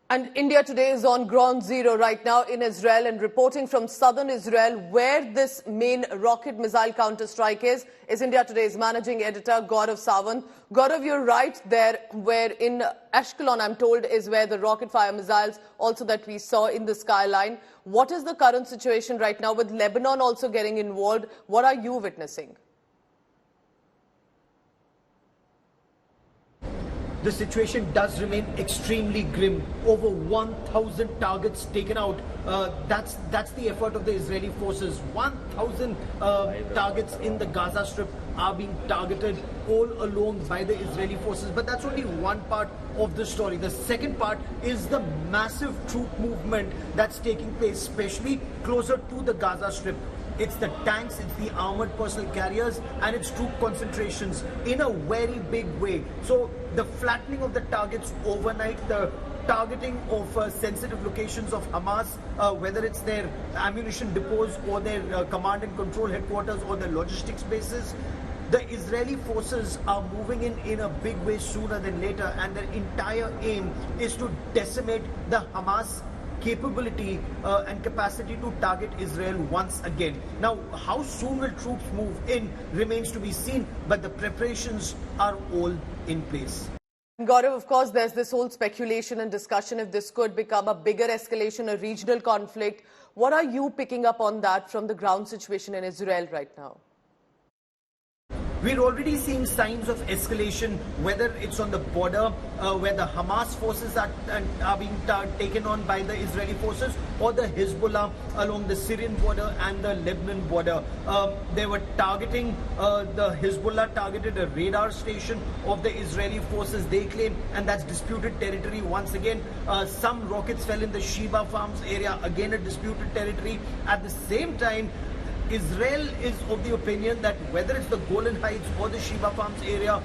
And India today is on ground zero right now in Israel, and reporting from southern Israel where this main rocket missile counter-strike is India Today's managing editor Gaurav Sawant. Gaurav, you're right there, where in Ashkelon, I'm told, is where the rocket fire missiles also that we saw in the skyline. What is the current situation right now with Lebanon also getting involved? What are you witnessing? The situation does remain extremely grim. Over 1,000 targets taken out. That's the effort of the Israeli forces. 1,000 targets in the Gaza Strip are being targeted all along by the Israeli forces. But that's only one part of the story. The second part is the massive troop movement that's taking place, especially closer to the Gaza Strip. It's the tanks, it's the armored personal carriers, and it's troop concentrations in a very big way. So the flattening of the targets overnight, the targeting of sensitive locations of Hamas, whether it's their ammunition depots or their command and control headquarters or their logistics bases, the Israeli forces are moving in a big way sooner than later, and their entire aim is to decimate the Hamas capability and capacity to target Israel once again. Now, how soon will troops move in remains to be seen, but the preparations are all in place. Gaurav, of course, there's this whole speculation and discussion if this could become a bigger escalation, a regional conflict. What are you picking up on that from the ground situation in Israel right now? We're already seeing signs of escalation, whether it's on the border where the Hamas forces are being taken on by the Israeli forces, or the Hezbollah along the Syrian border and the Lebanon border. They were targeting, the Hezbollah targeted a radar station of the Israeli forces, they claim, and that's disputed territory once again. Some rockets fell in the Sheba Farms area, again a disputed territory. At the same time, Israel is of the opinion that whether it's the Golan Heights or the Sheba Farms area,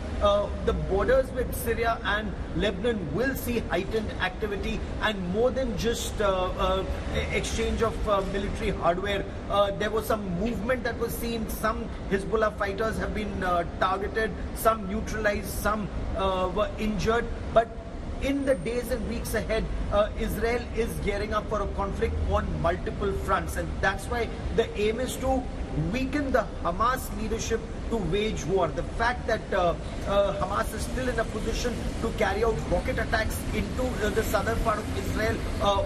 the borders with Syria and Lebanon will see heightened activity, and more than just exchange of military hardware. There was some movement that was seen. Some Hezbollah fighters have been targeted, some neutralized, some were injured. But in the days and weeks ahead, Israel is gearing up for a conflict on multiple fronts, and that's why the aim is to weaken the Hamas leadership to wage war. The fact that Hamas is still in a position to carry out rocket attacks into the southern part of Israel,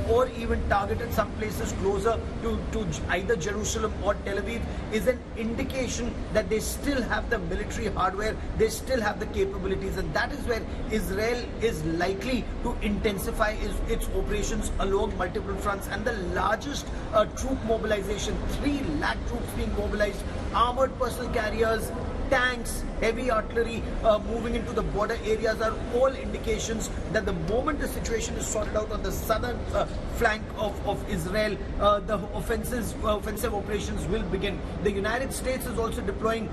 or even targeted some places closer to either Jerusalem or Tel Aviv, is an indication that they still have the military hardware, they still have the capabilities, and that is where Israel is likely to intensify its operations along multiple fronts. And the largest troop mobilization, 3 lakh troops being mobilized, armored personal carriers, tanks, heavy artillery moving into the border areas, are all indications that the moment the situation is sorted out on the southern flank of Israel, the offensive operations will begin. The United States is also deploying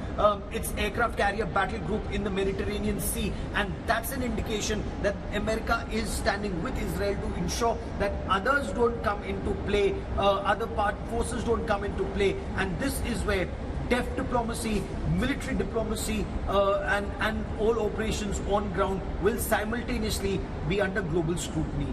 its aircraft carrier battle group in the Mediterranean Sea, and that's an indication that America is standing with Israel to ensure that others don't come into play, other forces don't come into play. And this is where deft diplomacy, military diplomacy, and all operations on ground will simultaneously be under global scrutiny.